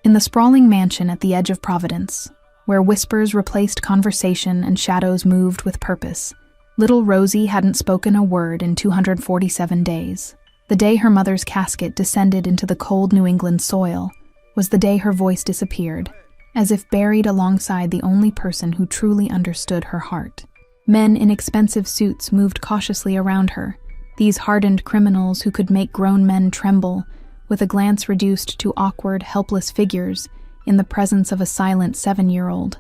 In the sprawling mansion at the edge of Providence, where whispers replaced conversation and shadows moved with purpose, little Rosie hadn't spoken a word in 247 days. The day her mother's casket descended into the cold New England soil was the day her voice disappeared, as if buried alongside the only person who truly understood her heart. Men in expensive suits moved cautiously around her, these hardened criminals who could make grown men tremble, with a glance reduced to awkward, helpless figures in the presence of a silent 7-year-old.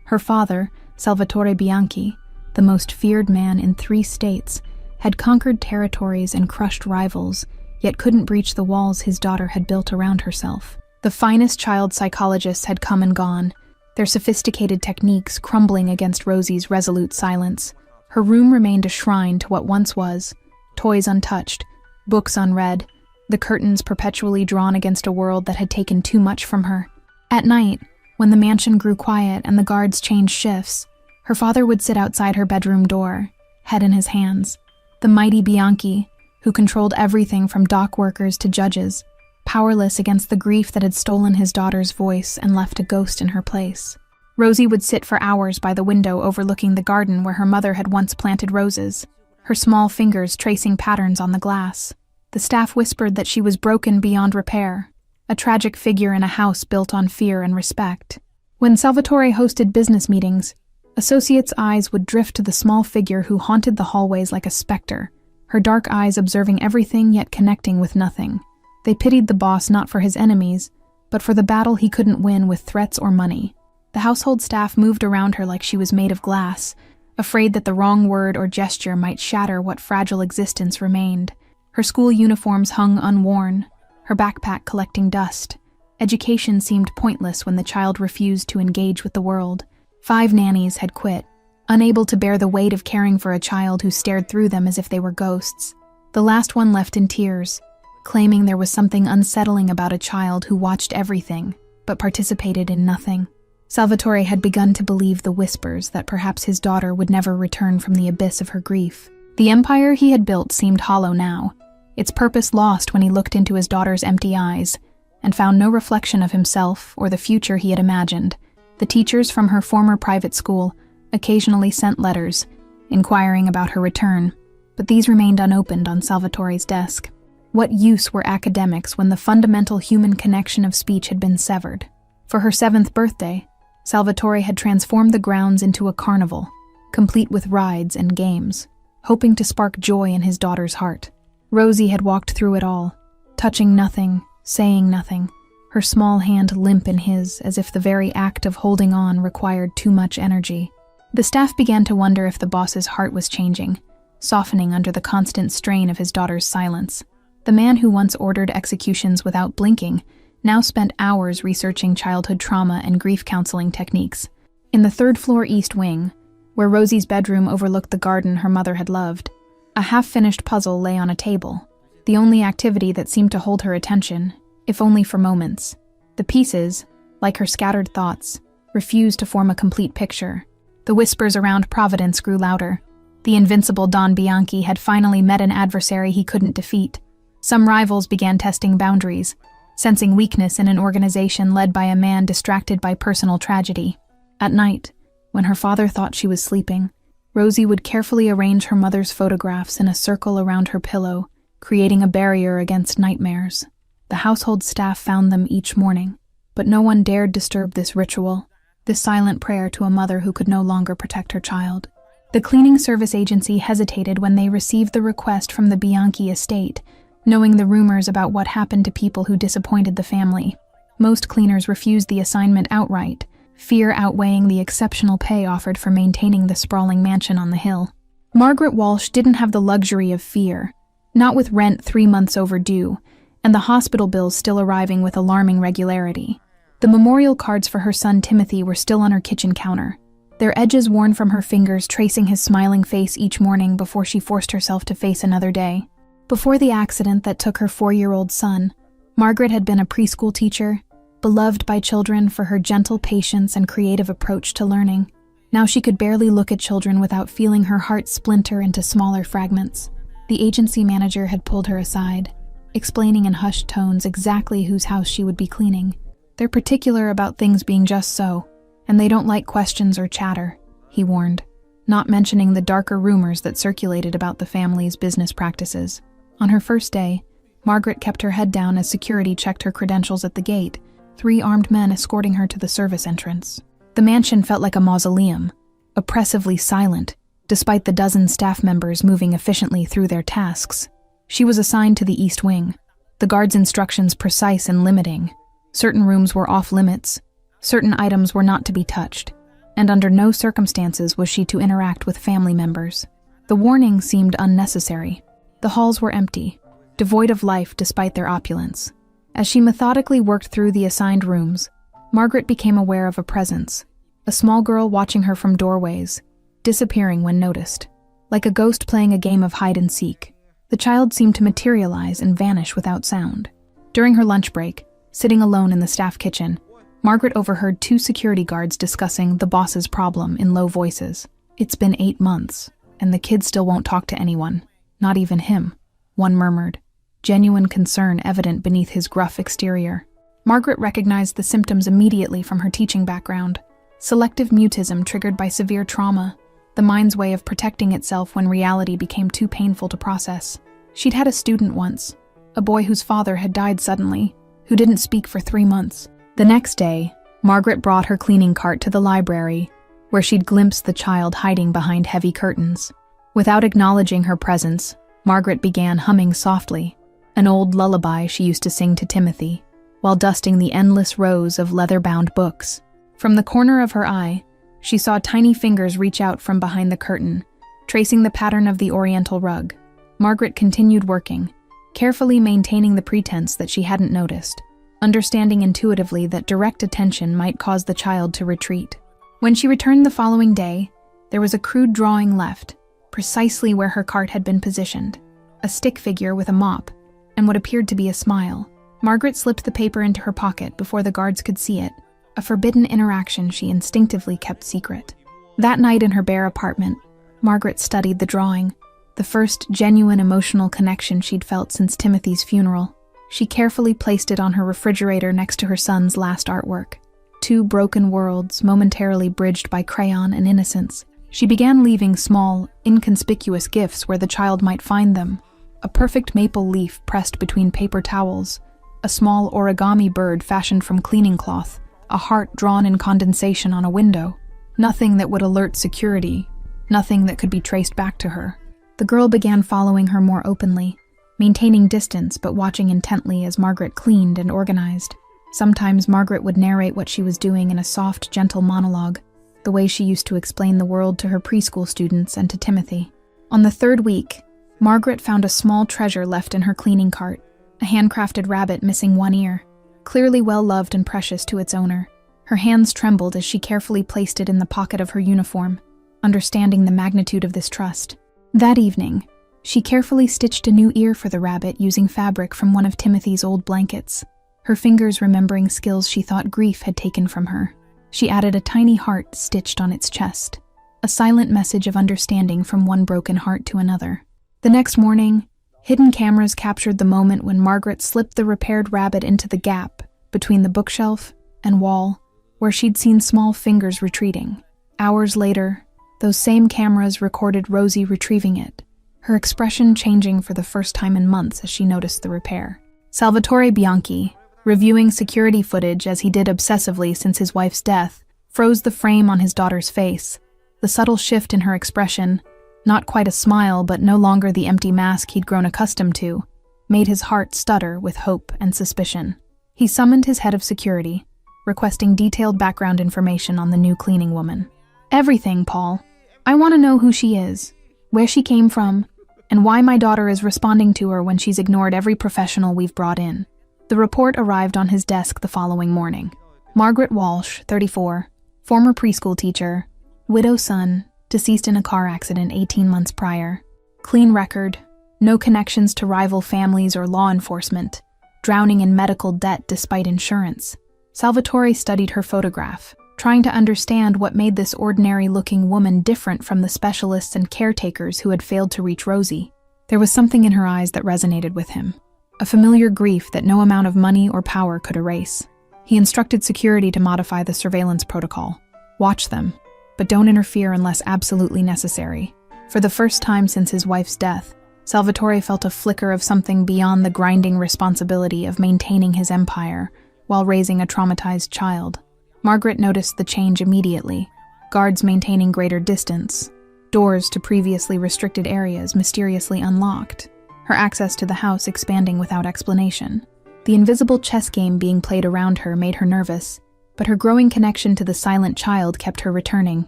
Her father, Salvatore Bianchi, the most feared man in 3 states, had conquered territories and crushed rivals, yet couldn't breach the walls his daughter had built around herself. The finest child psychologists had come and gone, their sophisticated techniques crumbling against Rosie's resolute silence. Her room remained a shrine to what once was, toys untouched, books unread, the curtains perpetually drawn against a world that had taken too much from her. At night, when the mansion grew quiet and the guards changed shifts, her father would sit outside her bedroom door, head in his hands. The mighty Bianchi, who controlled everything from dock workers to judges, powerless against the grief that had stolen his daughter's voice and left a ghost in her place. Rosie would sit for hours by the window overlooking the garden where her mother had once planted roses, her small fingers tracing patterns on the glass. The staff whispered that she was broken beyond repair, a tragic figure in a house built on fear and respect. When Salvatore hosted business meetings, associates' eyes would drift to the small figure who haunted the hallways like a specter, her dark eyes observing everything yet connecting with nothing. They pitied the boss not for his enemies, but for the battle he couldn't win with threats or money. The household staff moved around her like she was made of glass, afraid that the wrong word or gesture might shatter what fragile existence remained. Her school uniforms hung unworn, her backpack collecting dust. Education seemed pointless when the child refused to engage with the world. 5 nannies had quit, unable to bear the weight of caring for a child who stared through them as if they were ghosts. The last one left in tears, claiming there was something unsettling about a child who watched everything, but participated in nothing. Salvatore had begun to believe the whispers that perhaps his daughter would never return from the abyss of her grief. The empire he had built seemed hollow now, its purpose lost when he looked into his daughter's empty eyes, and found no reflection of himself or the future he had imagined. The teachers from her former private school occasionally sent letters, inquiring about her return, but these remained unopened on Salvatore's desk. What use were academics when the fundamental human connection of speech had been severed? For her 7th birthday, Salvatore had transformed the grounds into a carnival, complete with rides and games, hoping to spark joy in his daughter's heart. Rosie had walked through it all, touching nothing, saying nothing, her small hand limp in his as if the very act of holding on required too much energy. The staff began to wonder if the boss's heart was changing, softening under the constant strain of his daughter's silence. The man who once ordered executions without blinking now spent hours researching childhood trauma and grief counseling techniques. In the 3rd-floor east wing, where Rosie's bedroom overlooked the garden her mother had loved, a half-finished puzzle lay on a table, the only activity that seemed to hold her attention, if only for moments. The pieces, like her scattered thoughts, refused to form a complete picture. The whispers around Providence grew louder. The invincible Don Bianchi had finally met an adversary he couldn't defeat. Some rivals began testing boundaries, sensing weakness in an organization led by a man distracted by personal tragedy. At night, when her father thought she was sleeping, Rosie would carefully arrange her mother's photographs in a circle around her pillow, creating a barrier against nightmares. The household staff found them each morning, but no one dared disturb this ritual, this silent prayer to a mother who could no longer protect her child. The cleaning service agency hesitated when they received the request from the Bianchi estate, knowing the rumors about what happened to people who disappointed the family. Most cleaners refused the assignment outright, fear outweighing the exceptional pay offered for maintaining the sprawling mansion on the hill. Margaret Walsh didn't have the luxury of fear, not with rent 3 months overdue, and the hospital bills still arriving with alarming regularity. The memorial cards for her son Timothy were still on her kitchen counter, their edges worn from her fingers tracing his smiling face each morning before she forced herself to face another day. Before the accident that took her 4-year-old son, Margaret had been a preschool teacher, beloved by children for her gentle patience and creative approach to learning. Now she could barely look at children without feeling her heart splinter into smaller fragments. The agency manager had pulled her aside, explaining in hushed tones exactly whose house she would be cleaning. They're particular about things being just so, and they don't like questions or chatter, he warned, not mentioning the darker rumors that circulated about the family's business practices. On her first day, Margaret kept her head down as security checked her credentials at the gate, 3 armed men escorting her to the service entrance. The mansion felt like a mausoleum, oppressively silent, despite the dozen staff members moving efficiently through their tasks. She was assigned to the East Wing, the guard's instructions precise and limiting. Certain rooms were off-limits, certain items were not to be touched, and under no circumstances was she to interact with family members. The warning seemed unnecessary. The halls were empty, devoid of life despite their opulence. As she methodically worked through the assigned rooms, Margaret became aware of a presence, a small girl watching her from doorways, disappearing when noticed. Like a ghost playing a game of hide-and-seek, the child seemed to materialize and vanish without sound. During her lunch break, sitting alone in the staff kitchen, Margaret overheard 2 security guards discussing the boss's problem in low voices. "It's been 8 months, and the kid still won't talk to anyone, not even him," one murmured, genuine concern evident beneath his gruff exterior. Margaret recognized the symptoms immediately from her teaching background. Selective mutism triggered by severe trauma, the mind's way of protecting itself when reality became too painful to process. She'd had a student once, a boy whose father had died suddenly, who didn't speak for 3 months. The next day, Margaret brought her cleaning cart to the library, where she'd glimpsed the child hiding behind heavy curtains. Without acknowledging her presence, Margaret began humming softly, an old lullaby she used to sing to Timothy, while dusting the endless rows of leather-bound books. From the corner of her eye, she saw tiny fingers reach out from behind the curtain, tracing the pattern of the oriental rug. Margaret continued working, carefully maintaining the pretense that she hadn't noticed, understanding intuitively that direct attention might cause the child to retreat. When she returned the following day, there was a crude drawing left, precisely where her cart had been positioned, a stick figure with a mop, and what appeared to be a smile. Margaret slipped the paper into her pocket before the guards could see it, a forbidden interaction she instinctively kept secret. That night in her bare apartment, Margaret studied the drawing, the first genuine emotional connection she'd felt since Timothy's funeral. She carefully placed it on her refrigerator next to her son's last artwork. 2 broken worlds momentarily bridged by crayon and innocence. She began leaving small, inconspicuous gifts where the child might find them. A perfect maple leaf pressed between paper towels, a small origami bird fashioned from cleaning cloth, a heart drawn in condensation on a window. Nothing that would alert security, nothing that could be traced back to her. The girl began following her more openly, maintaining distance but watching intently as Margaret cleaned and organized. Sometimes Margaret would narrate what she was doing in a soft, gentle monologue, the way she used to explain the world to her preschool students and to Timothy. On the 3rd week, Margaret found a small treasure left in her cleaning cart, a handcrafted rabbit missing 1 ear, clearly well-loved and precious to its owner. Her hands trembled as she carefully placed it in the pocket of her uniform, understanding the magnitude of this trust. That evening, she carefully stitched a new ear for the rabbit using fabric from one of Timothy's old blankets, her fingers remembering skills she thought grief had taken from her. She added a tiny heart stitched on its chest, a silent message of understanding from one broken heart to another. The next morning, hidden cameras captured the moment when Margaret slipped the repaired rabbit into the gap between the bookshelf and wall, where she'd seen small fingers retreating. Hours later, those same cameras recorded Rosie retrieving it, her expression changing for the first time in months as she noticed the repair. Salvatore Bianchi, reviewing security footage as he did obsessively since his wife's death, froze the frame on his daughter's face. The subtle shift in her expression, not quite a smile but no longer the empty mask he'd grown accustomed to, made his heart stutter with hope and suspicion. He summoned his head of security, requesting detailed background information on the new cleaning woman. "Everything, Paul. I want to know who she is, where she came from, and why my daughter is responding to her when she's ignored every professional we've brought in." The report arrived on his desk the following morning. Margaret Walsh, 34, former preschool teacher, widow son, deceased in a car accident 18 months prior. Clean record, no connections to rival families or law enforcement, drowning in medical debt despite insurance. Salvatore studied her photograph, trying to understand what made this ordinary-looking woman different from the specialists and caretakers who had failed to reach Rosie. There was something in her eyes that resonated with him, a familiar grief that no amount of money or power could erase. He instructed security to modify the surveillance protocol. Watch them, but don't interfere unless absolutely necessary. For the first time since his wife's death, Salvatore felt a flicker of something beyond the grinding responsibility of maintaining his empire while raising a traumatized child. Margaret noticed the change immediately. Guards maintaining greater distance, doors to previously restricted areas mysteriously unlocked, her access to the house expanding without explanation. The invisible chess game being played around her made her nervous, but her growing connection to the silent child kept her returning.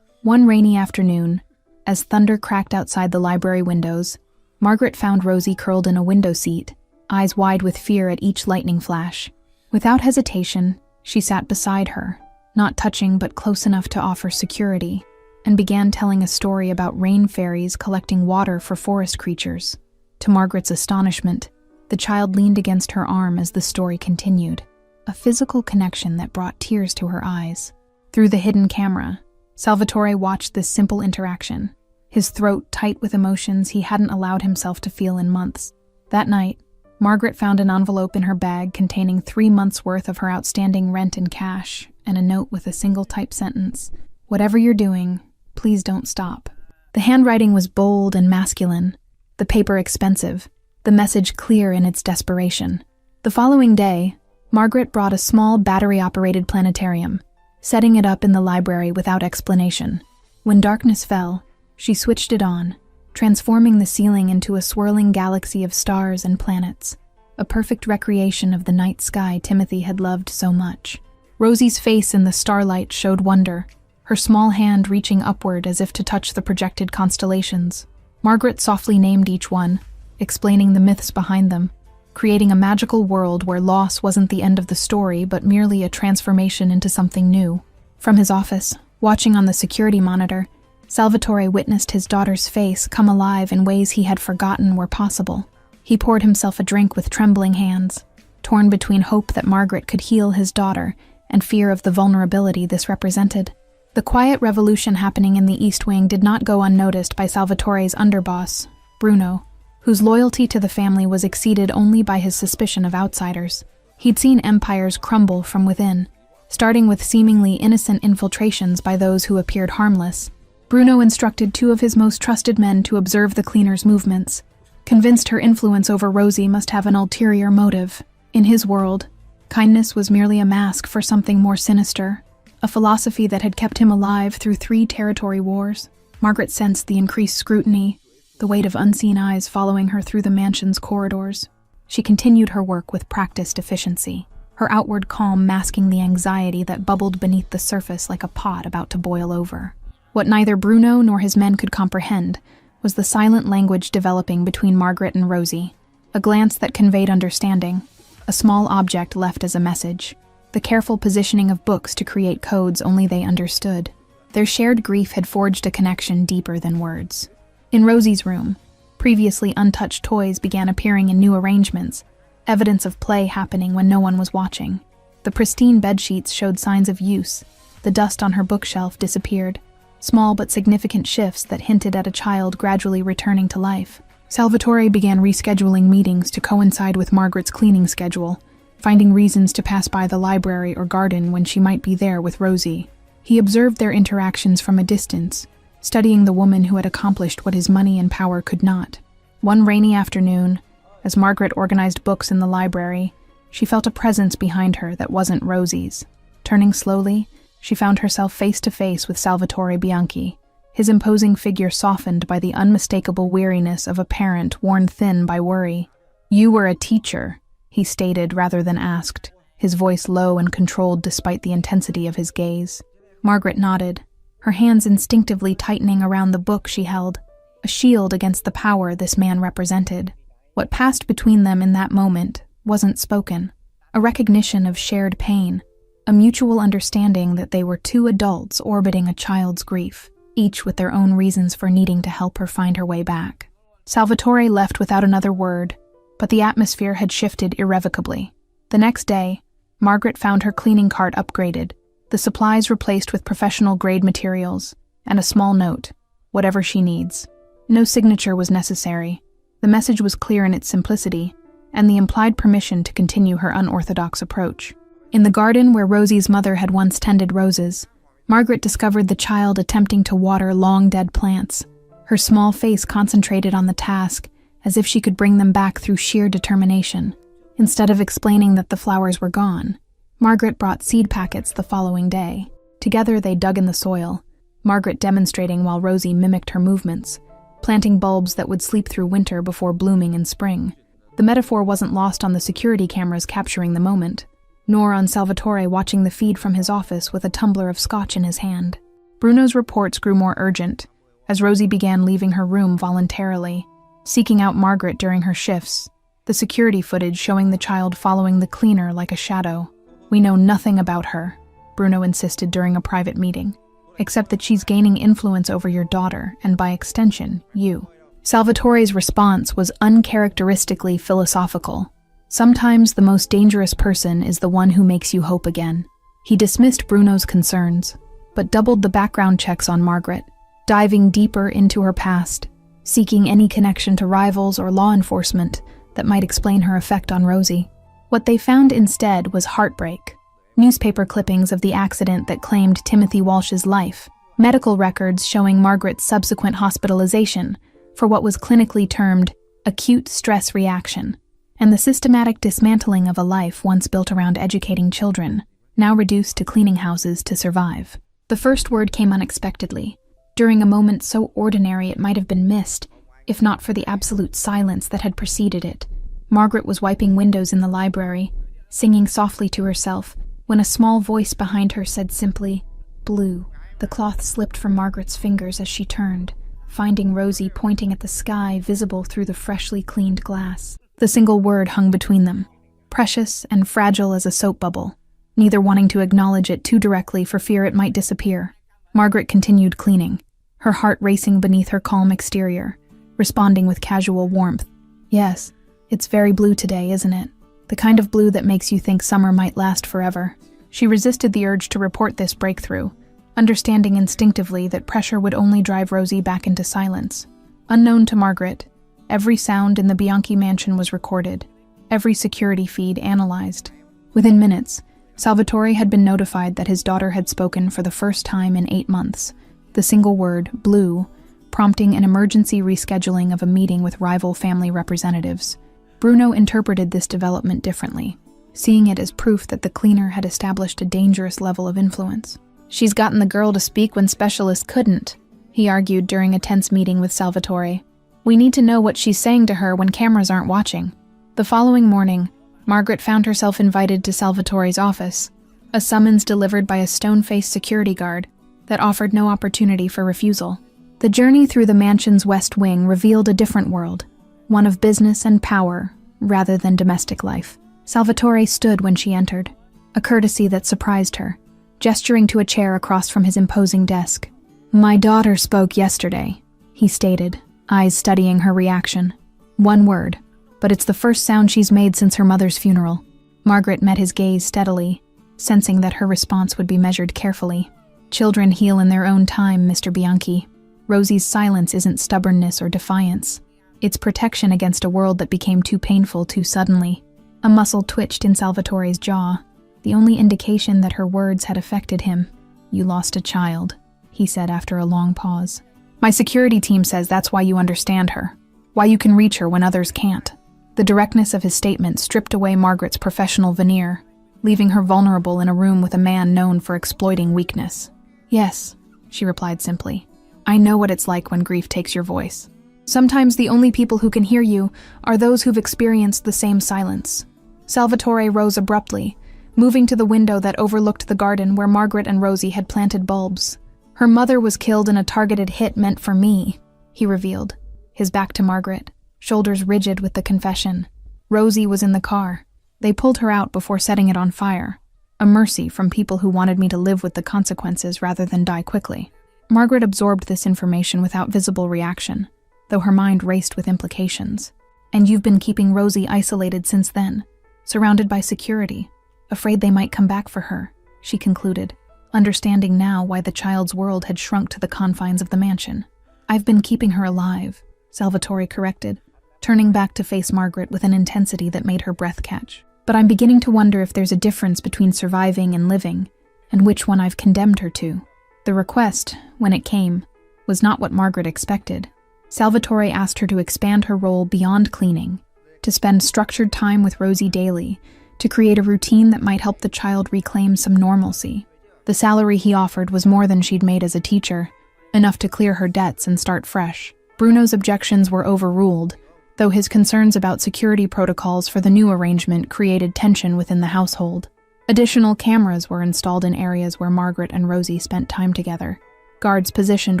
One rainy afternoon, as thunder cracked outside the library windows, Margaret found Rosie curled in a window seat, eyes wide with fear at each lightning flash. Without hesitation, she sat beside her, not touching but close enough to offer security, and began telling a story about rain fairies collecting water for forest creatures. To Margaret's astonishment, the child leaned against her arm as the story continued, a physical connection that brought tears to her eyes. Through the hidden camera, Salvatore watched this simple interaction, his throat tight with emotions he hadn't allowed himself to feel in months. That night, Margaret found an envelope in her bag containing 3 months' worth of her outstanding rent in cash and a note with a single typed sentence, "Whatever you're doing, please don't stop." The handwriting was bold and masculine, the paper expensive, the message clear in its desperation. The following day, Margaret brought a small battery-operated planetarium, setting it up in the library without explanation. When darkness fell, she switched it on, transforming the ceiling into a swirling galaxy of stars and planets, a perfect recreation of the night sky Timothy had loved so much. Rosie's face in the starlight showed wonder, her small hand reaching upward as if to touch the projected constellations. Margaret softly named each one, explaining the myths behind them, creating a magical world where loss wasn't the end of the story but merely a transformation into something new. From his office, watching on the security monitor, Salvatore witnessed his daughter's face come alive in ways he had forgotten were possible. He poured himself a drink with trembling hands, torn between hope that Margaret could heal his daughter and fear of the vulnerability this represented. The quiet revolution happening in the East Wing did not go unnoticed by Salvatore's underboss, Bruno, whose loyalty to the family was exceeded only by his suspicion of outsiders. He'd seen empires crumble from within, starting with seemingly innocent infiltrations by those who appeared harmless. Bruno instructed 2 of his most trusted men to observe the cleaner's movements, convinced her influence over Rosie must have an ulterior motive. In his world, kindness was merely a mask for something more sinister, a philosophy that had kept him alive through 3 territory wars. Margaret sensed the increased scrutiny, the weight of unseen eyes following her through the mansion's corridors. She continued her work with practiced efficiency, her outward calm masking the anxiety that bubbled beneath the surface like a pot about to boil over. What neither Bruno nor his men could comprehend was the silent language developing between Margaret and Rosie, a glance that conveyed understanding, a small object left as a message, the careful positioning of books to create codes only they understood. Their shared grief had forged a connection deeper than words. In Rosie's room, previously untouched toys began appearing in new arrangements, evidence of play happening when no one was watching. The pristine bedsheets showed signs of use, the dust on her bookshelf disappeared, small but significant shifts that hinted at a child gradually returning to life. Salvatore began rescheduling meetings to coincide with Margaret's cleaning schedule, finding reasons to pass by the library or garden when she might be there with Rosie. He observed their interactions from a distance, studying the woman who had accomplished what his money and power could not. One rainy afternoon, as Margaret organized books in the library, she felt a presence behind her that wasn't Rosie's. Turning slowly, she found herself face to face with Salvatore Bianchi, his imposing figure softened by the unmistakable weariness of a parent worn thin by worry. "You were a teacher," he stated rather than asked, his voice low and controlled despite the intensity of his gaze. Margaret nodded, her hands instinctively tightening around the book she held, a shield against the power this man represented. What passed between them in that moment wasn't spoken, a recognition of shared pain, a mutual understanding that they were 2 adults orbiting a child's grief, each with their own reasons for needing to help her find her way back. Salvatore left without another word, but the atmosphere had shifted irrevocably. The next day, Margaret found her cleaning cart upgraded, the supplies replaced with professional-grade materials, and a small note, "Whatever she needs." No signature was necessary. The message was clear in its simplicity, and the implied permission to continue her unorthodox approach. In the garden where Rosie's mother had once tended roses, Margaret discovered the child attempting to water long dead plants. Her small face concentrated on the task, as if she could bring them back through sheer determination. Instead of explaining that the flowers were gone, Margaret brought seed packets the following day. Together they dug in the soil, Margaret demonstrating while Rosie mimicked her movements, planting bulbs that would sleep through winter before blooming in spring. The metaphor wasn't lost on the security cameras capturing the moment, nor on Salvatore watching the feed from his office with a tumbler of scotch in his hand. Bruno's reports grew more urgent, as Rosie began leaving her room voluntarily, seeking out Margaret during her shifts, the security footage showing the child following the cleaner like a shadow. "We know nothing about her," Bruno insisted during a private meeting, "except that she's gaining influence over your daughter, and by extension, you." Salvatore's response was uncharacteristically philosophical. Sometimes the most dangerous person is the one who makes you hope again. He dismissed Bruno's concerns, but doubled the background checks on Margaret, diving deeper into her past, seeking any connection to rivals or law enforcement that might explain her effect on Rosie. What they found instead was heartbreak. Newspaper clippings of the accident that claimed Timothy Walsh's life, medical records showing Margaret's subsequent hospitalization for what was clinically termed acute stress reaction, and the systematic dismantling of a life once built around educating children, now reduced to cleaning houses to survive. The first word came unexpectedly, during a moment so ordinary it might have been missed, if not for the absolute silence that had preceded it. Margaret was wiping windows in the library, singing softly to herself, when a small voice behind her said simply, "Blue." The cloth slipped from Margaret's fingers as she turned, finding Rosie pointing at the sky visible through the freshly cleaned glass. The single word hung between them, precious and fragile as a soap bubble, neither wanting to acknowledge it too directly for fear it might disappear. Margaret continued cleaning, her heart racing beneath her calm exterior, responding with casual warmth. "Yes, it's very blue today, isn't it? The kind of blue that makes you think summer might last forever." She resisted the urge to report this breakthrough, understanding instinctively that pressure would only drive Rosie back into silence. Unknown to Margaret, every sound in the Bianchi mansion was recorded, every security feed analyzed. Within minutes, Salvatore had been notified that his daughter had spoken for the first time in 8 months, the single word, blue, prompting an emergency rescheduling of a meeting with rival family representatives. Bruno interpreted this development differently, seeing it as proof that the cleaner had established a dangerous level of influence. "She's gotten the girl to speak when specialists couldn't," he argued during a tense meeting with Salvatore. "We need to know what she's saying to her when cameras aren't watching." The following morning, Margaret found herself invited to Salvatore's office, a summons delivered by a stone-faced security guard that offered no opportunity for refusal. The journey through the mansion's west wing revealed a different world, one of business and power rather than domestic life. Salvatore stood when she entered, a courtesy that surprised her, gesturing to a chair across from his imposing desk. "My daughter spoke yesterday," he stated, eyes studying her reaction. "One word, but it's the first sound she's made since her mother's funeral." Margaret met his gaze steadily, sensing that her response would be measured carefully. "Children heal in their own time, Mr. Bianchi. Rosie's silence isn't stubbornness or defiance. It's protection against a world that became too painful too suddenly." A muscle twitched in Salvatore's jaw, the only indication that her words had affected him. "You lost a child," he said after a long pause. "My security team says that's why you understand her, why you can reach her when others can't." The directness of his statement stripped away Margaret's professional veneer, leaving her vulnerable in a room with a man known for exploiting weakness. "Yes," she replied simply. "I know what it's like when grief takes your voice. Sometimes the only people who can hear you are those who've experienced the same silence." Salvatore rose abruptly, moving to the window that overlooked the garden where Margaret and Rosie had planted bulbs. "Her mother was killed in a targeted hit meant for me," he revealed, his back to Margaret, shoulders rigid with the confession. "Rosie was in the car. They pulled her out before setting it on fire. A mercy from people who wanted me to live with the consequences rather than die quickly." Margaret absorbed this information without visible reaction, though her mind raced with implications. "And you've been keeping Rosie isolated since then, surrounded by security, afraid they might come back for her," she concluded, understanding now why the child's world had shrunk to the confines of the mansion. "I've been keeping her alive," Salvatore corrected, turning back to face Margaret with an intensity that made her breath catch. But I'm beginning to wonder if there's a difference between surviving and living, and which one I've condemned her to. The request, when it came, was not what Margaret expected. Salvatore asked her to expand her role beyond cleaning, to spend structured time with Rosie daily, to create a routine that might help the child reclaim some normalcy. The salary he offered was more than she'd made as a teacher, enough to clear her debts and start fresh. Bruno's objections were overruled, though his concerns about security protocols for the new arrangement created tension within the household. Additional cameras were installed in areas where Margaret and Rosie spent time together, guards positioned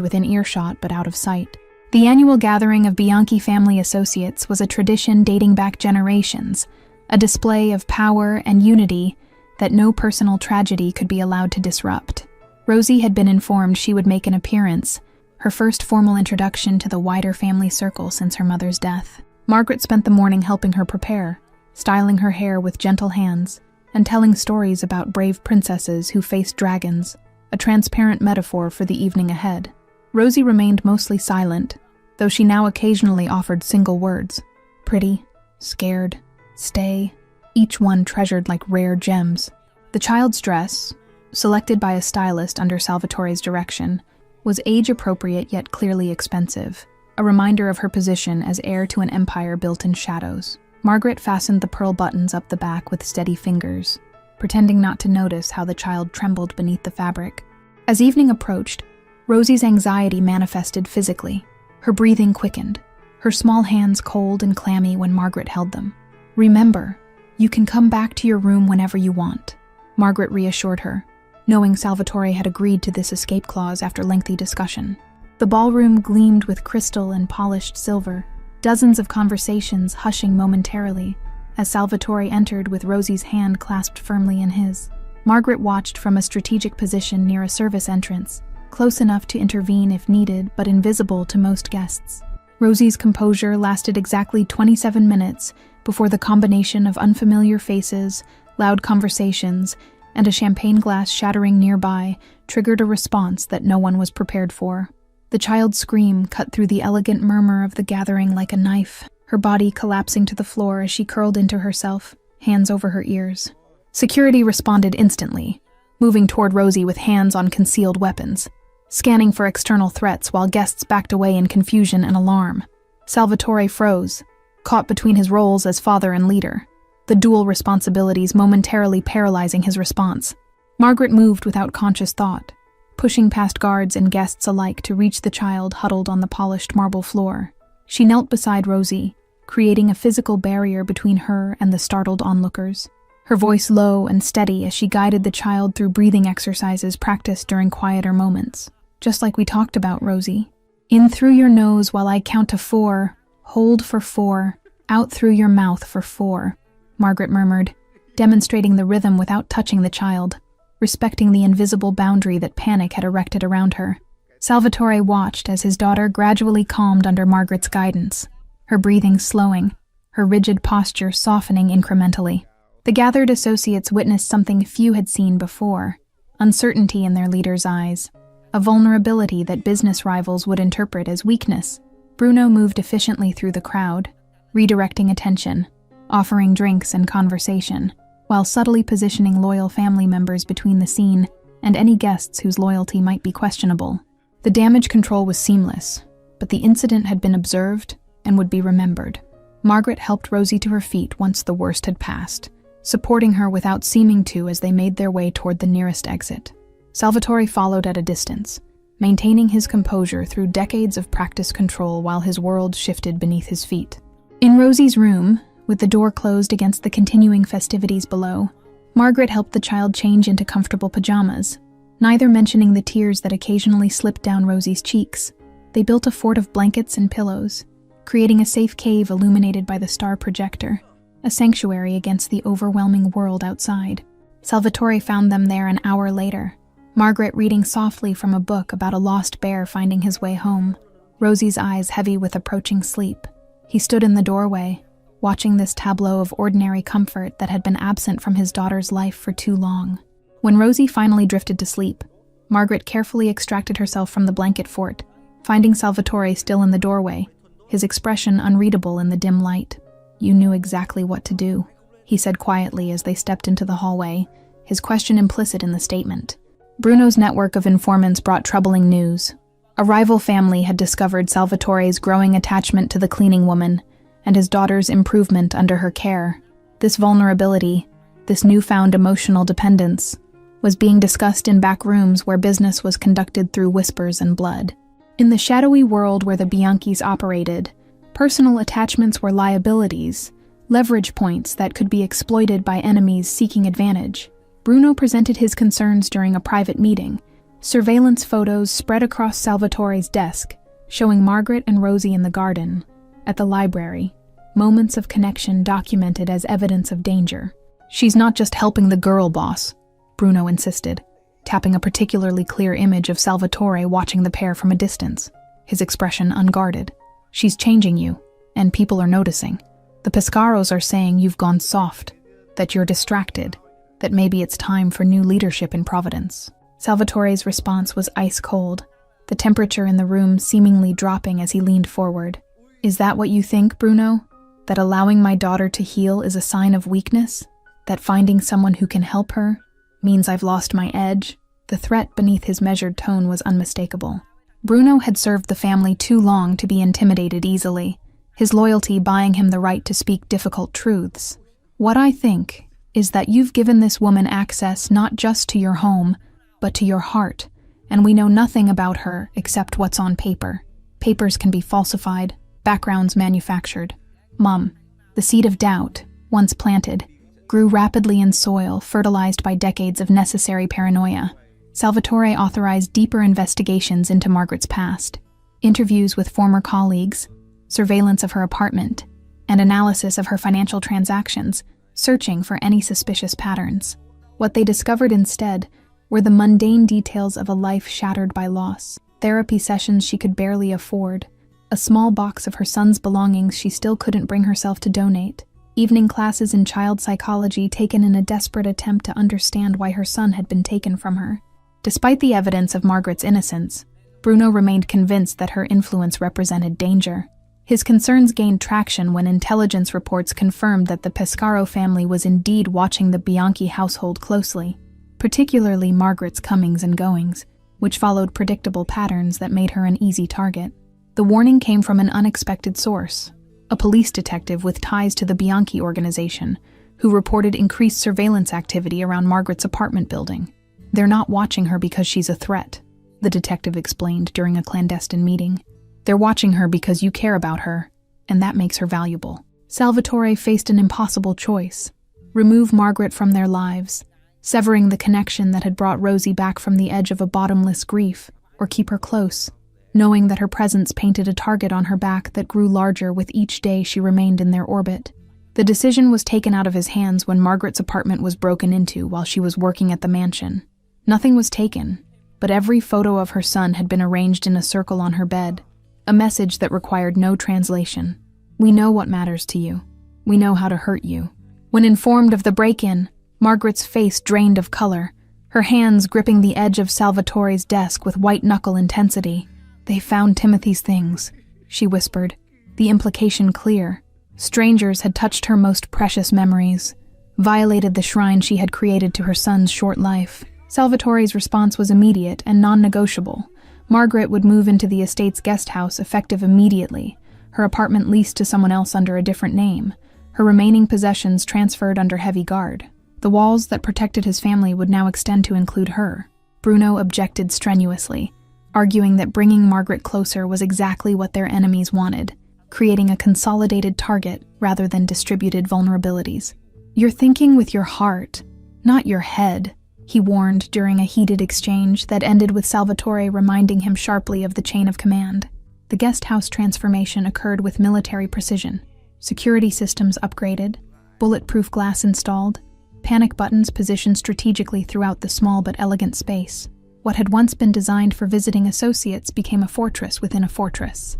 within earshot but out of sight. The annual gathering of Bianchi family associates was a tradition dating back generations, a display of power and unity that no personal tragedy could be allowed to disrupt. Rosie had been informed she would make an appearance, her first formal introduction to the wider family circle since her mother's death. Margaret spent the morning helping her prepare, styling her hair with gentle hands, and telling stories about brave princesses who faced dragons, a transparent metaphor for the evening ahead. Rosie remained mostly silent, though she now occasionally offered single words: pretty, scared, stay, each one treasured like rare gems. The child's dress, selected by a stylist under Salvatore's direction, was age-appropriate yet clearly expensive, a reminder of her position as heir to an empire built in shadows. Margaret fastened the pearl buttons up the back with steady fingers, pretending not to notice how the child trembled beneath the fabric. As evening approached, Rosie's anxiety manifested physically. Her breathing quickened, her small hands cold and clammy when Margaret held them. "Remember, you can come back to your room whenever you want," Margaret reassured her, knowing Salvatore had agreed to this escape clause after lengthy discussion. The ballroom gleamed with crystal and polished silver, dozens of conversations hushing momentarily as Salvatore entered with Rosie's hand clasped firmly in his. Margaret watched from a strategic position near a service entrance, close enough to intervene if needed but invisible to most guests. Rosie's composure lasted exactly 27 minutes before the combination of unfamiliar faces, loud conversations, and a champagne glass shattering nearby triggered a response that no one was prepared for. The child's scream cut through the elegant murmur of the gathering like a knife, her body collapsing to the floor as she curled into herself, hands over her ears. Security responded instantly, moving toward Rosie with hands on concealed weapons, scanning for external threats while guests backed away in confusion and alarm. Salvatore froze, caught between his roles as father and leader, the dual responsibilities momentarily paralyzing his response. Margaret moved without conscious thought, pushing past guards and guests alike to reach the child huddled on the polished marble floor. She knelt beside Rosie, creating a physical barrier between her and the startled onlookers, her voice low and steady as she guided the child through breathing exercises practiced during quieter moments. "Just like we talked about, Rosie. In through your nose while I count to 4, hold for 4, out through your mouth for 4, Margaret murmured, demonstrating the rhythm without touching the child, respecting the invisible boundary that panic had erected around her. Salvatore watched as his daughter gradually calmed under Margaret's guidance, her breathing slowing, her rigid posture softening incrementally. The gathered associates witnessed something few had seen before, uncertainty in their leader's eyes, a vulnerability that business rivals would interpret as weakness. Bruno moved efficiently through the crowd, redirecting attention, offering drinks and conversation, while subtly positioning loyal family members between the scene and any guests whose loyalty might be questionable. The damage control was seamless, but the incident had been observed and would be remembered. Margaret helped Rosie to her feet once the worst had passed, supporting her without seeming to as they made their way toward the nearest exit. Salvatore followed at a distance, maintaining his composure through decades of practice control while his world shifted beneath his feet. In Rosie's room, with the door closed against the continuing festivities below, Margaret helped the child change into comfortable pajamas, neither mentioning the tears that occasionally slipped down Rosie's cheeks. They built a fort of blankets and pillows, creating a safe cave illuminated by the star projector, a sanctuary against the overwhelming world outside. Salvatore found them there an hour later, Margaret reading softly from a book about a lost bear finding his way home, Rosie's eyes heavy with approaching sleep. He stood in the doorway, watching this tableau of ordinary comfort that had been absent from his daughter's life for too long. When Rosie finally drifted to sleep, Margaret carefully extracted herself from the blanket fort, finding Salvatore still in the doorway, his expression unreadable in the dim light. "You knew exactly what to do," he said quietly as they stepped into the hallway, his question implicit in the statement. Bruno's network of informants brought troubling news. A rival family had discovered Salvatore's growing attachment to the cleaning woman and his daughter's improvement under her care. This vulnerability, this newfound emotional dependence, was being discussed in back rooms where business was conducted through whispers and blood. In the shadowy world where the Bianchis operated, personal attachments were liabilities, leverage points that could be exploited by enemies seeking advantage. Bruno presented his concerns during a private meeting. Surveillance photos spread across Salvatore's desk, showing Margaret and Rosie in the garden. At the library, moments of connection documented as evidence of danger. "She's not just helping the girl, boss," Bruno insisted, tapping a particularly clear image of Salvatore watching the pair from a distance, his expression unguarded. "She's changing you, and people are noticing. The Pescaros are saying you've gone soft, that you're distracted, that maybe it's time for new leadership in Providence." Salvatore's response was ice cold, the temperature in the room seemingly dropping as he leaned forward. "Is that what you think, Bruno? That allowing my daughter to heal is a sign of weakness? That finding someone who can help her means I've lost my edge?" The threat beneath his measured tone was unmistakable. Bruno had served the family too long to be intimidated easily, his loyalty buying him the right to speak difficult truths. "What I think is that you've given this woman access not just to your home, but to your heart, and we know nothing about her except what's on paper. Papers can be falsified, backgrounds manufactured. Mom, the seed of doubt, once planted, grew rapidly in soil fertilized by decades of necessary paranoia." Salvatore authorized deeper investigations into Margaret's past, interviews with former colleagues, surveillance of her apartment, and analysis of her financial transactions, searching for any suspicious patterns. What they discovered instead were the mundane details of a life shattered by loss, therapy sessions she could barely afford, a small box of her son's belongings she still couldn't bring herself to donate, evening classes in child psychology taken in a desperate attempt to understand why her son had been taken from her. Despite the evidence of Margaret's innocence, Bruno remained convinced that her influence represented danger. His concerns gained traction when intelligence reports confirmed that the Pescaro family was indeed watching the Bianchi household closely, particularly Margaret's comings and goings, which followed predictable patterns that made her an easy target. The warning came from an unexpected source, a police detective with ties to the Bianchi organization, who reported increased surveillance activity around Margaret's apartment building. "They're not watching her because she's a threat," the detective explained during a clandestine meeting. "They're watching her because you care about her, and that makes her valuable." Salvatore faced an impossible choice: remove Margaret from their lives, severing the connection that had brought Rosie back from the edge of a bottomless grief, or keep her close, knowing that her presence painted a target on her back that grew larger with each day she remained in their orbit. The decision was taken out of his hands when Margaret's apartment was broken into while she was working at the mansion. Nothing was taken, but every photo of her son had been arranged in a circle on her bed, a message that required no translation. "We know what matters to you. We know how to hurt you." When informed of the break-in, Margaret's face drained of color, her hands gripping the edge of Salvatore's desk with white-knuckle intensity. "They found Timothy's things," she whispered, the implication clear. Strangers had touched her most precious memories, violated the shrine she had created to her son's short life. Salvatore's response was immediate and non-negotiable. Margaret would move into the estate's guest house effective immediately, her apartment leased to someone else under a different name, her remaining possessions transferred under heavy guard. The walls that protected his family would now extend to include her. Bruno objected strenuously, arguing that bringing Margaret closer was exactly what their enemies wanted, creating a consolidated target rather than distributed vulnerabilities. "You're thinking with your heart, not your head," he warned during a heated exchange that ended with Salvatore reminding him sharply of the chain of command. The guest house transformation occurred with military precision. Security systems upgraded, bulletproof glass installed, panic buttons positioned strategically throughout the small but elegant space. What had once been designed for visiting associates became a fortress within a fortress.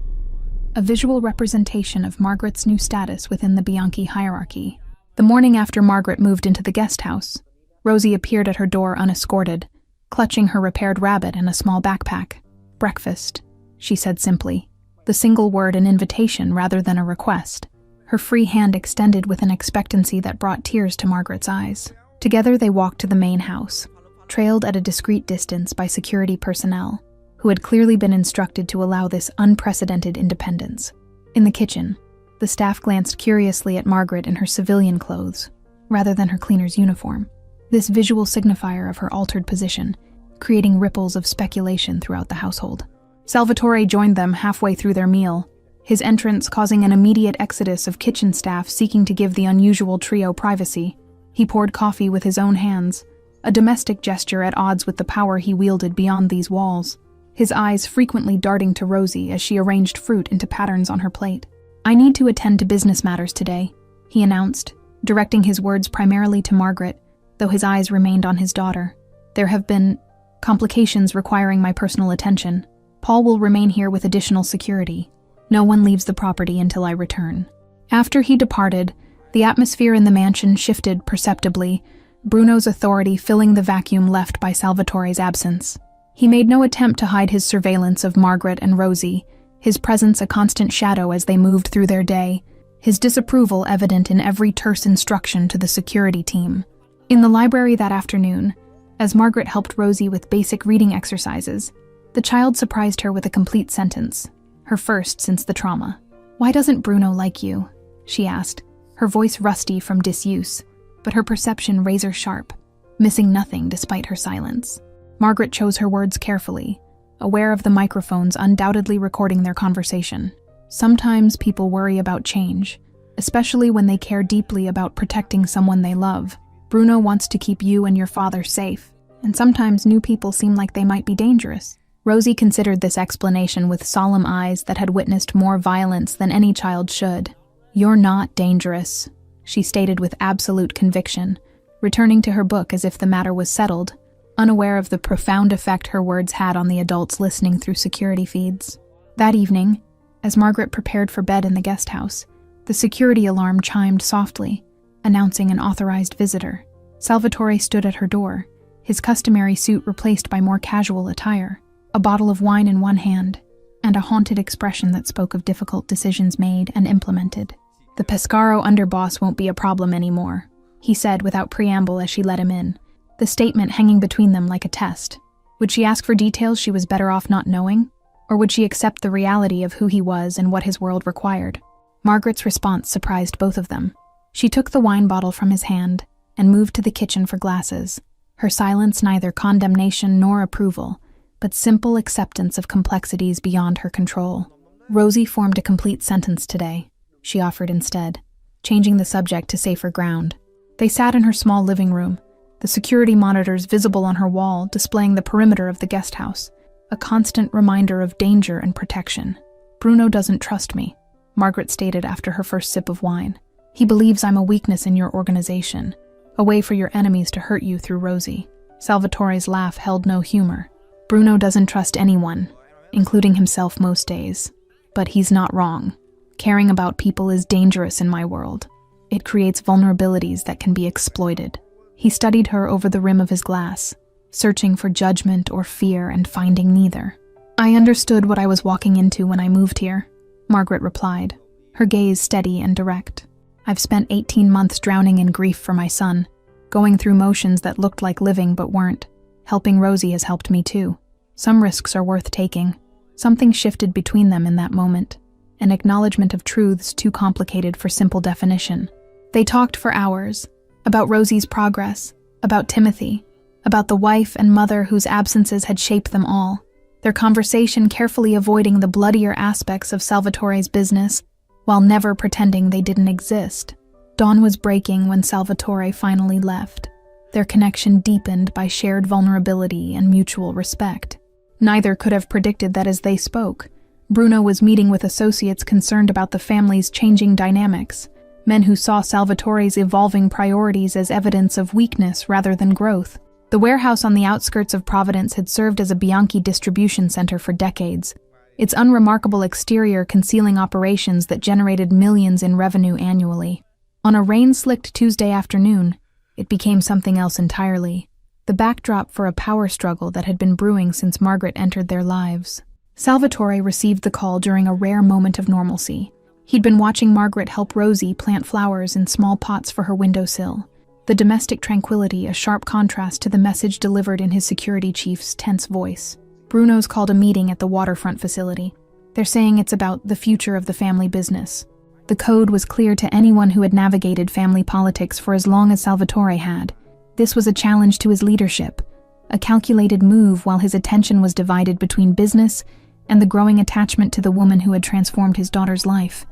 A visual representation of Margaret's new status within the Bianchi hierarchy. The morning after Margaret moved into the guest house, Rosie appeared at her door unescorted, clutching her repaired rabbit and a small backpack. "Breakfast," she said simply, the single word an invitation rather than a request. her free hand extended with an expectancy that brought tears to Margaret's eyes. Together they walked to the main house, trailed at a discreet distance by security personnel, who had clearly been instructed to allow this unprecedented independence. In the kitchen, the staff glanced curiously at Margaret in her civilian clothes, rather than her cleaner's uniform, this visual signifier of her altered position, creating ripples of speculation throughout the household. Salvatore joined them halfway through their meal, his entrance causing an immediate exodus of kitchen staff seeking to give the unusual trio privacy. He poured coffee with his own hands, a domestic gesture at odds with the power he wielded beyond these walls, his eyes frequently darting to Rosie as she arranged fruit into patterns on her plate. "I need to attend to business matters today," he announced, directing his words primarily to Margaret, though his eyes remained on his daughter. "There have been complications requiring my personal attention. Paul will remain here with additional security. No one leaves the property until I return." After he departed, the atmosphere in the mansion shifted perceptibly, Bruno's authority filling the vacuum left by Salvatore's absence. He made no attempt to hide his surveillance of Margaret and Rosie, his presence a constant shadow as they moved through their day, his disapproval evident in every terse instruction to the security team. In the library that afternoon, as Margaret helped Rosie with basic reading exercises, the child surprised her with a complete sentence, her first since the trauma. "Why doesn't Bruno like you?" she asked, her voice rusty from disuse, but her perception razor-sharp, missing nothing despite her silence. Margaret chose her words carefully, aware of the microphones undoubtedly recording their conversation. "Sometimes people worry about change, especially when they care deeply about protecting someone they love. Bruno wants to keep you and your father safe, and sometimes new people seem like they might be dangerous." Rosie considered this explanation with solemn eyes that had witnessed more violence than any child should. "You're not dangerous," she stated with absolute conviction, returning to her book as if the matter was settled, unaware of the profound effect her words had on the adults listening through security feeds. That evening, as Margaret prepared for bed in the guest house, the security alarm chimed softly, announcing an authorized visitor. Salvatore stood at her door, his customary suit replaced by more casual attire, a bottle of wine in one hand, and a haunted expression that spoke of difficult decisions made and implemented. "The Pescaro underboss won't be a problem anymore," he said without preamble as she let him in, the statement hanging between them like a test. Would she ask for details she was better off not knowing? Or would she accept the reality of who he was and what his world required? Margaret's response surprised both of them. She took the wine bottle from his hand and moved to the kitchen for glasses, her silence neither condemnation nor approval, but simple acceptance of complexities beyond her control. "Rosie formed a complete sentence today," she offered instead, changing the subject to safer ground. They sat in her small living room, the security monitors visible on her wall displaying the perimeter of the guest house, a constant reminder of danger and protection. "Bruno doesn't trust me," Margaret stated after her first sip of wine. "He believes I'm a weakness in your organization, a way for your enemies to hurt you through Rosie." Salvatore's laugh held no humor. "Bruno doesn't trust anyone, including himself most days. But he's not wrong. Caring about people is dangerous in my world. It creates vulnerabilities that can be exploited." He studied her over the rim of his glass, searching for judgment or fear and finding neither. "I understood what I was walking into when I moved here," Margaret replied, her gaze steady and direct. "I've spent 18 months drowning in grief for my son, going through motions that looked like living but weren't. Helping Rosie has helped me too. Some risks are worth taking." Something shifted between them in that moment, an acknowledgement of truths too complicated for simple definition. They talked for hours, about Rosie's progress, about Timothy, about the wife and mother whose absences had shaped them all, their conversation carefully avoiding the bloodier aspects of Salvatore's business, while never pretending they didn't exist. Dawn was breaking when Salvatore finally left, their connection deepened by shared vulnerability and mutual respect. Neither could have predicted that as they spoke, Bruno was meeting with associates concerned about the family's changing dynamics, men who saw Salvatore's evolving priorities as evidence of weakness rather than growth. The warehouse on the outskirts of Providence had served as a Bianchi distribution center for decades, its unremarkable exterior concealing operations that generated millions in revenue annually. On a rain-slicked Tuesday afternoon, it became something else entirely, the backdrop for a power struggle that had been brewing since Margaret entered their lives. Salvatore received the call during a rare moment of normalcy. He'd been watching Margaret help Rosie plant flowers in small pots for her windowsill, the domestic tranquility a sharp contrast to the message delivered in his security chief's tense voice. Bruno's called a meeting at the waterfront facility. They're saying it's about the future of the family business. The code was clear to anyone who had navigated family politics for as long as Salvatore had. This was a challenge to his leadership, a calculated move while his attention was divided between business and the growing attachment to the woman who had transformed his daughter's life.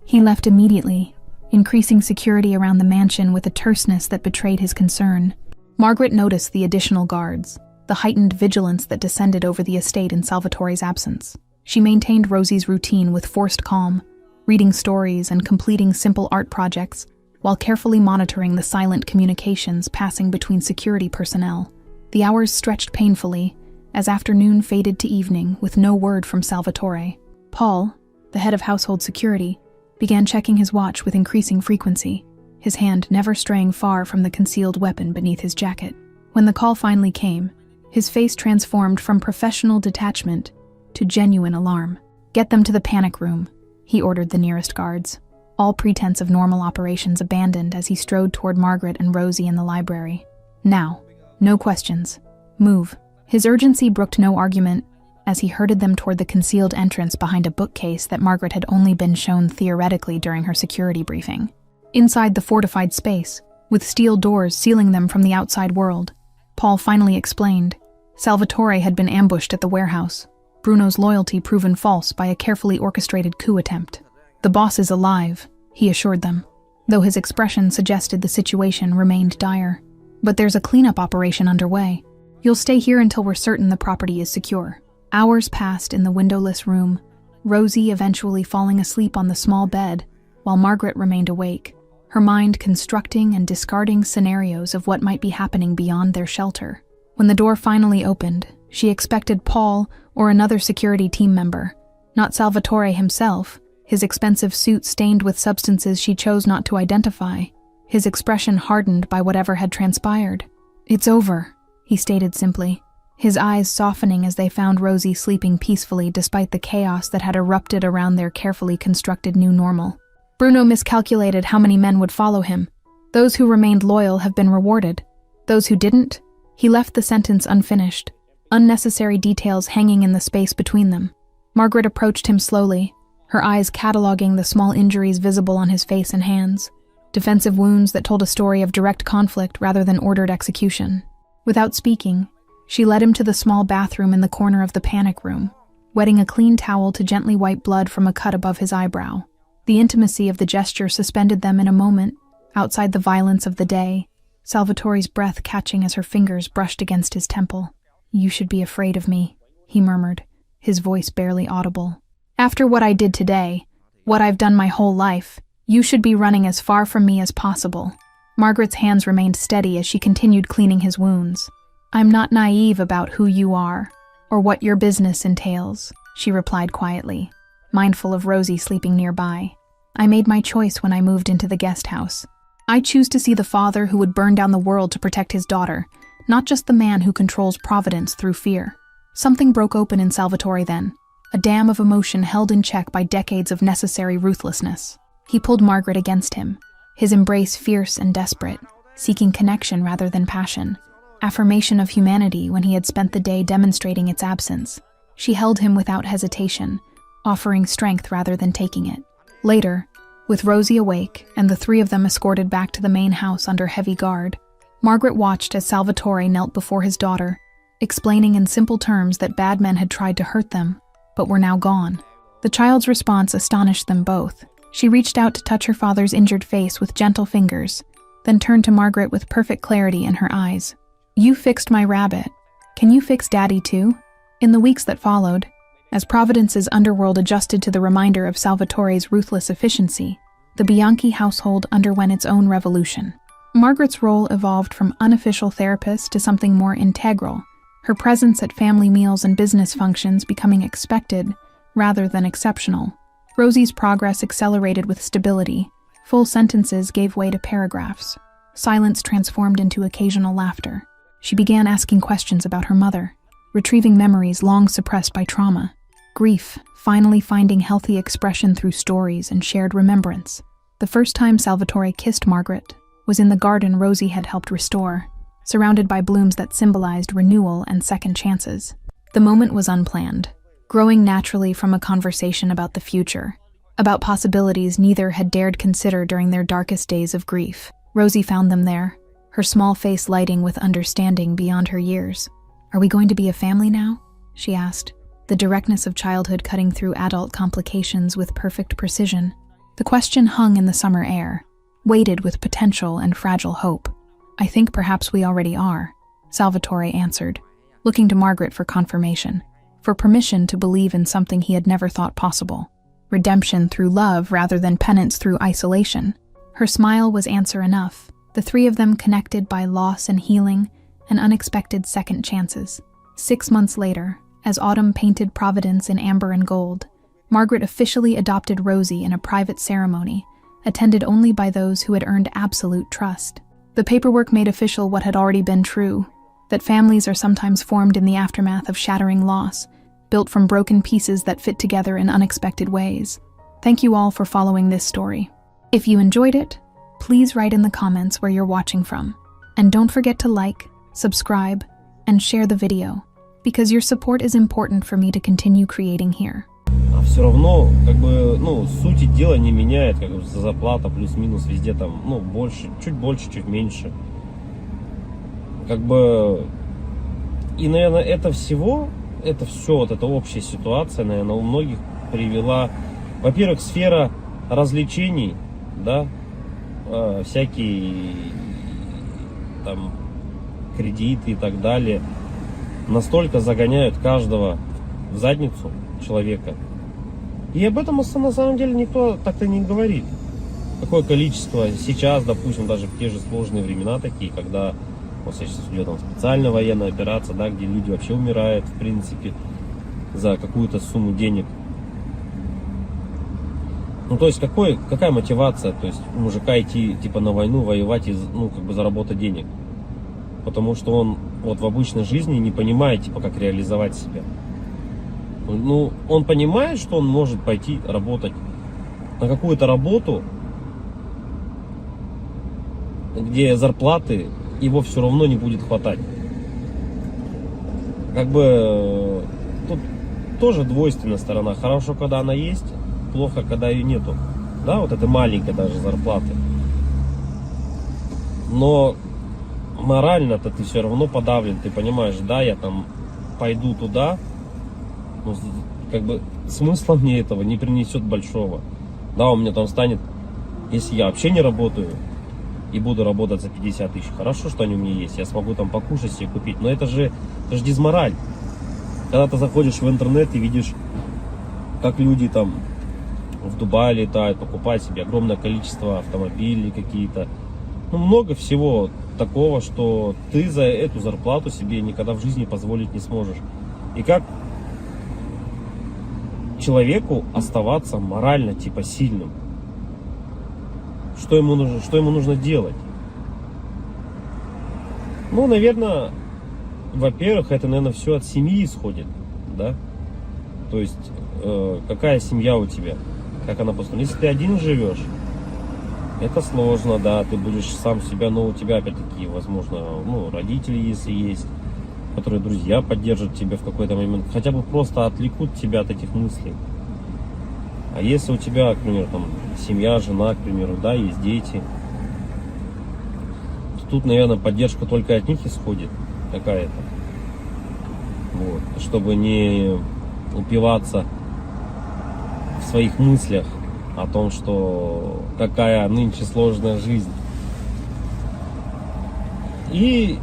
He left immediately, increasing security around the mansion with a terseness that betrayed his concern. Margaret noticed the additional guards, the heightened vigilance that descended over the estate in Salvatore's absence. She maintained Rosie's routine with forced calm, reading stories and completing simple art projects, while carefully monitoring the silent communications passing between security personnel. The hours stretched painfully, as afternoon faded to evening with no word from Salvatore. Paul, the head of household security, began checking his watch with increasing frequency, his hand never straying far from the concealed weapon beneath his jacket. When the call finally came, his face transformed from professional detachment to genuine alarm. "Get them to the panic room," he ordered the nearest guards, all pretense of normal operations abandoned as he strode toward Margaret and Rosie in the library. "Now, no questions. Move." His urgency brooked no argument as he herded them toward the concealed entrance behind a bookcase that Margaret had only been shown theoretically during her security briefing. Inside the fortified space, with steel doors sealing them from the outside world, Paul finally explained, Salvatore had been ambushed at the warehouse, Bruno's loyalty proven false by a carefully orchestrated coup attempt. "The boss is alive," he assured them, though his expression suggested the situation remained dire. "But there's a cleanup operation underway. You'll stay here until we're certain the property is secure." Hours passed in the windowless room, Rosie eventually falling asleep on the small bed, while Margaret remained awake, her mind constructing and discarding scenarios of what might be happening beyond their shelter. When the door finally opened, she expected Paul or another security team member, not Salvatore himself, his expensive suit stained with substances she chose not to identify, his expression hardened by whatever had transpired. "It's over," he stated simply, his eyes softening as they found Rosie sleeping peacefully despite the chaos that had erupted around their carefully constructed new normal. "Bruno miscalculated how many men would follow him. Those who remained loyal have been rewarded. Those who didn't," he left the sentence unfinished, unnecessary details hanging in the space between them. Margaret approached him slowly, her eyes cataloging the small injuries visible on his face and hands, defensive wounds that told a story of direct conflict rather than ordered execution. Without speaking, she led him to the small bathroom in the corner of the panic room, wetting a clean towel to gently wipe blood from a cut above his eyebrow. The intimacy of the gesture suspended them in a moment, outside the violence of the day, Salvatore's breath catching as her fingers brushed against his temple. "You should be afraid of me," he murmured, his voice barely audible. "After what I did today, what I've done my whole life, you should be running as far from me as possible." Margaret's hands remained steady as she continued cleaning his wounds. "I'm not naive about who you are, or what your business entails," she replied quietly, mindful of Rosie sleeping nearby. "I made my choice when I moved into the guest house. I choose to see the father who would burn down the world to protect his daughter, not just the man who controls Providence through fear." Something broke open in Salvatore then, a dam of emotion held in check by decades of necessary ruthlessness. He pulled Margaret against him, his embrace fierce and desperate, seeking connection rather than passion, affirmation of humanity when he had spent the day demonstrating its absence. She held him without hesitation, offering strength rather than taking it. Later, with Rosie awake and the three of them escorted back to the main house under heavy guard, Margaret watched as Salvatore knelt before his daughter, explaining in simple terms that bad men had tried to hurt them, but were now gone. The child's response astonished them both. She reached out to touch her father's injured face with gentle fingers, then turned to Margaret with perfect clarity in her eyes. "You fixed my rabbit. Can you fix Daddy too?" In the weeks that followed, as Providence's underworld adjusted to the reminder of Salvatore's ruthless efficiency, the Bianchi household underwent its own revolution. Margaret's role evolved from unofficial therapist to something more integral, her presence at family meals and business functions becoming expected rather than exceptional. Rosie's progress accelerated with stability. Full sentences gave way to paragraphs. Silence transformed into occasional laughter. She began asking questions about her mother, retrieving memories long suppressed by trauma. Grief, finally finding healthy expression through stories and shared remembrance. The first time Salvatore kissed Margaret was in the garden Rosie had helped restore, surrounded by blooms that symbolized renewal and second chances. The moment was unplanned, growing naturally from a conversation about the future, about possibilities neither had dared consider during their darkest days of grief. Rosie found them there, her small face lighting with understanding beyond her years. "Are we going to be a family now?" she asked, the directness of childhood cutting through adult complications with perfect precision. The question hung in the summer air, weighted with potential and fragile hope. "I think perhaps we already are," Salvatore answered, looking to Margaret for confirmation, for permission to believe in something he had never thought possible. Redemption through love rather than penance through isolation. Her smile was answer enough, the three of them connected by loss and healing and unexpected second chances. 6 months later, as autumn painted Providence in amber and gold, Margaret officially adopted Rosie in a private ceremony, attended only by those who had earned absolute trust. The paperwork made official what had already been true, that families are sometimes formed in the aftermath of shattering loss, built from broken pieces that fit together in unexpected ways. Thank you all for following this story. If you enjoyed it, please write in the comments where you're watching from. And don't forget to like, subscribe, and share the video, because your support is important for me to continue creating here. А все равно, сути дела не меняет, как бы зарплата плюс-минус везде там, больше, чуть меньше. Как бы, и, наверное, это все, вот эта общая ситуация, наверное, у многих привела, во-первых, сфера развлечений, да, всякие там кредиты и так далее, настолько загоняют каждого в задницу человека. И об этом на самом деле никто так-то не говорит. Какое количество сейчас, допустим, даже в те же сложные времена такие, когда сейчас идет там специальная военная операция, да, где люди вообще умирают, в принципе, за какую-то сумму денег. То есть какая мотивация, то есть у мужика идти типа на войну, воевать и заработать денег? Потому что он вот в обычной жизни не понимает, типа, как реализовать себя. Он понимает, что он может пойти работать на какую-то работу, где зарплаты его все равно не будет хватать. Как бы тут тоже двойственная сторона. Хорошо, когда она есть, плохо, когда ее нету. Да, вот это маленькая даже зарплаты. Но морально-то ты все равно подавлен. Ты понимаешь, да, я там пойду туда, но как бы смысла мне этого не принесет большого. Да, у меня там станет, если я вообще не работаю и буду работать за 50 тысяч, хорошо, что они у меня есть, я смогу там покушать себе купить, но это же дизмораль. Когда ты заходишь в интернет и видишь, как люди там в Дубае летают, покупают себе огромное количество автомобилей какие-то, много всего такого, что ты за эту зарплату себе никогда в жизни позволить не сможешь. И как человеку оставаться морально типа сильным? Что ему нужно делать? Наверное, во-первых, это, наверное, все от семьи исходит, да? То есть, какая семья у тебя, как она построена. Если ты один живешь, это сложно, да, ты будешь сам себя, но у тебя опять-таки, возможно, родители, если есть, которые друзья поддержат тебя в какой-то момент, хотя бы просто отвлекут тебя от этих мыслей. А если у тебя, к примеру, там семья, жена, к примеру, да, есть дети, то тут, наверное, поддержка только от них исходит какая-то. Вот, чтобы не упиваться в своих мыслях о том, что какая нынче сложная жизнь. И,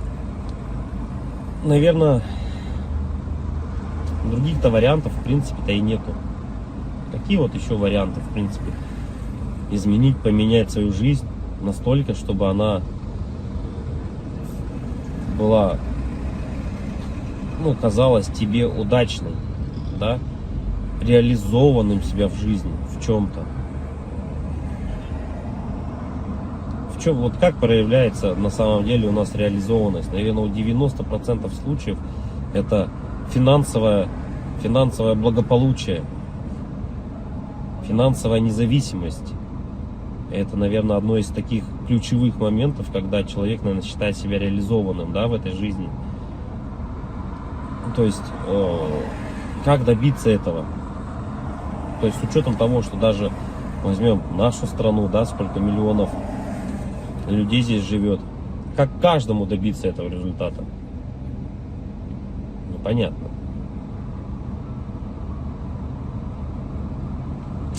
наверное, других-то вариантов, в принципе-то, и нету. Какие вот еще варианты, в принципе, изменить, поменять свою жизнь настолько, чтобы она была, казалась тебе удачной, да, реализованным себя в жизни, в чем-то. Вот как проявляется на самом деле у нас реализованность? Наверное, у 90% случаев это финансовая финансовое благополучие, финансовая независимость. Это, наверное, одно из таких ключевых моментов, когда человек, наверное, считает себя реализованным, да, в этой жизни. То есть, как добиться этого? То есть, с учетом того, что даже возьмем нашу страну, да, сколько миллионов людей здесь живет, как каждому добиться этого результата? Непонятно.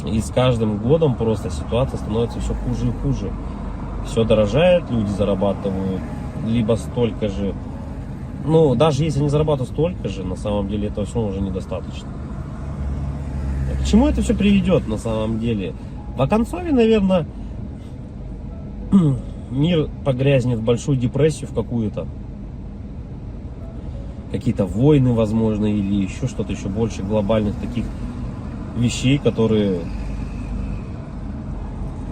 И с каждым годом просто ситуация становится все хуже и хуже. Все дорожает, люди зарабатывают либо столько же. Ну, даже если они зарабатывают столько же, на самом деле этого все уже недостаточно. К чему это все приведет на самом деле? В оконцове, наверное, мир погрязнет в большую депрессию в какую-то. Какие-то войны, возможно, или еще что-то еще больше глобальных таких вещей, которые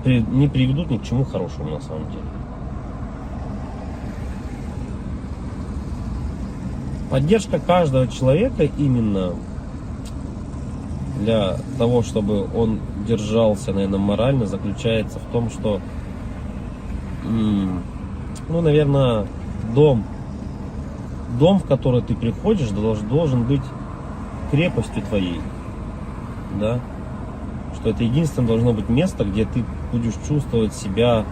не приведут ни к чему хорошему на самом деле. Поддержка каждого человека именно для того, чтобы он держался, наверное, морально, заключается в том, что, ну, наверное, дом, в который ты приходишь, должен быть крепостью твоей. Да? Что это единственное должно быть место, где ты будешь чувствовать себя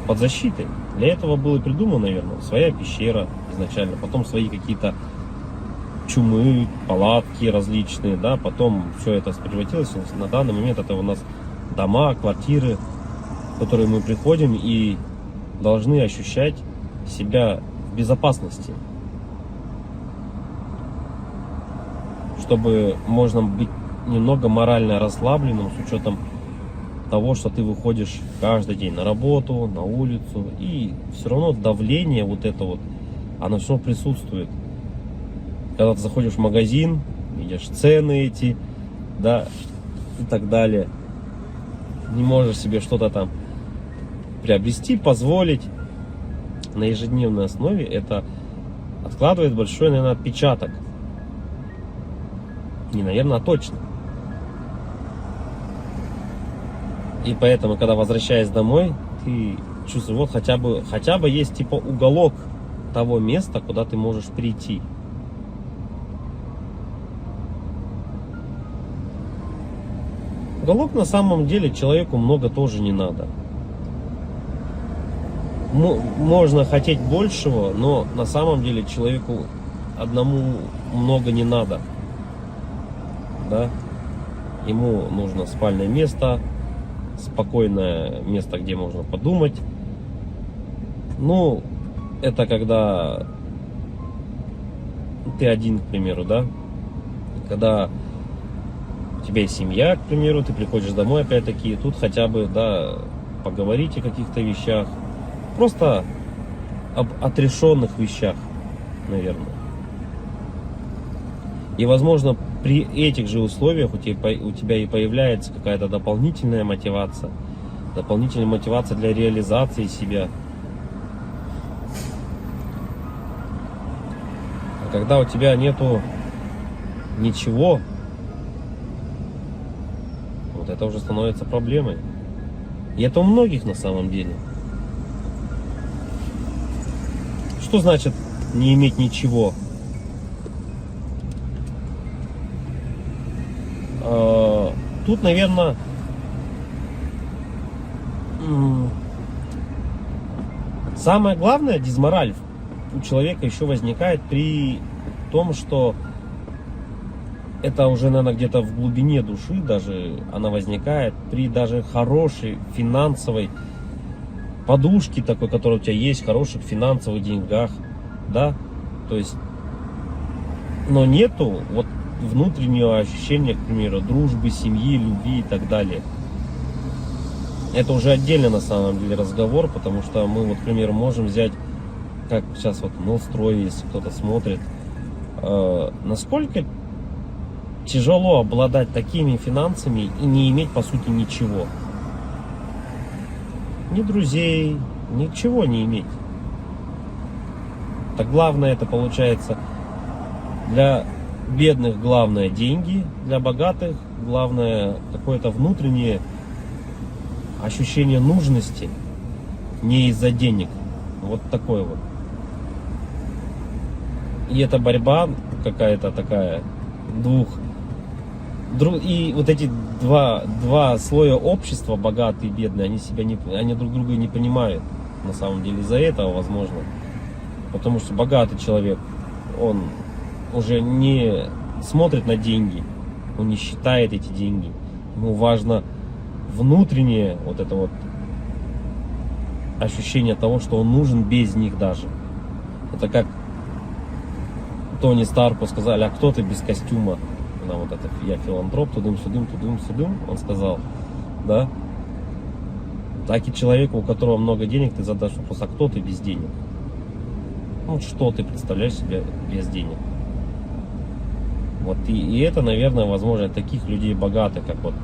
под защитой. Для этого было и придумано, наверное, своя пещера изначально, потом свои какие-то чумы, палатки различные, да, потом все это превратилось. На данный момент это у нас дома, квартиры, в которые мы приходим и должны ощущать себя в безопасности. Чтобы можно быть немного морально расслабленным с учетом того, что ты выходишь каждый день на работу, на улицу, и все равно давление вот это вот, оно все равно присутствует. Когда ты заходишь в магазин, видишь цены эти, да, и так далее, не можешь себе что-то там приобрести, позволить на ежедневной основе, это откладывает большой, наверное, отпечаток. Не, наверное, а точно. И поэтому, когда возвращаясь домой, ты чувствуешь, вот хотя бы есть типа уголок того места, куда ты можешь прийти. Уголок на самом деле человеку много тоже не надо. Можно хотеть большего, но на самом деле человеку одному много не надо. Да? Ему нужно спальное место, спокойное место, где можно подумать. Ну, это когда ты один, к примеру, да? Когда у тебя есть семья, к примеру, ты приходишь домой, опять-таки, тут хотя бы, да, поговорить о каких-то вещах. Просто об отрешенных вещах, наверное. И, возможно, при этих же условиях у тебя и появляется какая-то дополнительная мотивация для реализации себя. А когда у тебя нету ничего, вот это уже становится проблемой. И это у многих на самом деле. Что значит не иметь ничего? Тут, наверное, самое главное, дизмораль у человека еще возникает при том, что это уже, наверное, где-то в глубине души даже она возникает при даже хорошей финансовой подушке такой, которая у тебя есть, хороших финансовых деньгах, да, то есть, но нету вот внутреннего ощущения, к примеру, дружбы, семьи, любви и так далее. Это уже отдельно на самом деле разговор, потому что мы, вот, к примеру, можем взять, как сейчас вот Новстрой, если кто-то смотрит, насколько тяжело обладать такими финансами и не иметь, по сути, ничего. Ни друзей, ничего не иметь. Так главное, это получается для бедных главное деньги, для богатых главное какое-то внутреннее ощущение нужности, не из-за денег. Вот такой вот. И эта борьба какая-то такая и вот эти два слоя общества, богатые и бедные, они друг друга не понимают. На самом деле из-за этого, возможно. Потому что богатый человек, он уже не смотрит на деньги, он не считает эти деньги. Ему важно внутреннее вот это вот ощущение того, что он нужен без них даже. Это как Тони Старку сказали: а кто ты без костюма? На вот это я филантроп, тудым-сюдым, он сказал, да? Так и человеку, у которого много денег, ты задашь вопрос: а кто ты без денег? Ну, что ты представляешь себе без денег? Вот и это, наверное, возможно, таких людей богатых, как вот,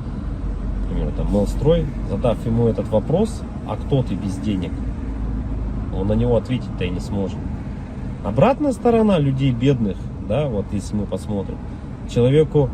например, там Мелстрой, задав ему этот вопрос: а кто ты без денег? Он на него ответить-то и не сможет. Обратная сторона людей бедных, да, вот если мы посмотрим, человеку